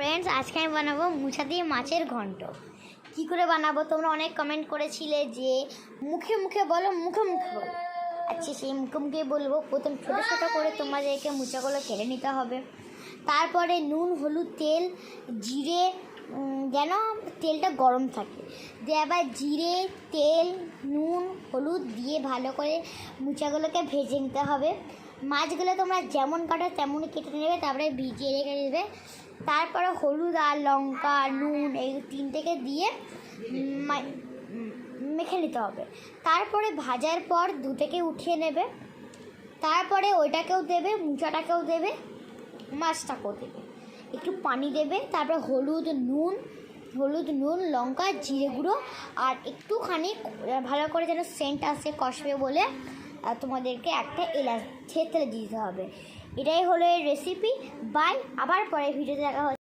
Friends, আজকে আমি বানাবো মুছা দিয়ে মাছের ঘন্ট। কী করে বানাবো তোমরা অনেক কমেন্ট করেছিলে যে মুখে মুখে বলো, মুখে মুখে বলো। আচ্ছা, সেই মুখে মুখে বলবো। প্রথম ছোটো ছোটো করে তোমাদেরকে মুচাগুলো কেটে নিতে হবে। তারপরে নুন, হলুদ, তেল, জিরে, যেন তেলটা গরম থাকে, দিয়ে আবার জিরে, তেল, নুন, হলুদ দিয়ে ভালো করে মুচাগুলোকে ভেজে নিতে হবে। মাছগুলো তোমরা যেমন কাটো তেমনই কেটে নেবে, তারপরে ভিজিয়ে রেখে দেবে। তারপরে হলুদ আর লঙ্কা, নুন এই তিনটেকে দিয়ে মেখে নিতে হবে। তারপরে ভাজার পর দুটোকে উঠিয়ে নেবে। তারপরে ওইটাকেও দেবে, মুচাটাকেও দেবে, মাছটাকেও দেবে, একটু পানি দেবে। তারপরে হলুদ নুন, লঙ্কা, জিরে গুঁড়ো আর একটুখানি ভালো করে যেন সেন্ট আসে, কষবে বলে তোমাদেরকে একটা এলাচ থেতলে দিতে হবে। এটাই হলো এই রেসিপি। বাই, আবার পরে ভিডিওতে দেখা হচ্ছে।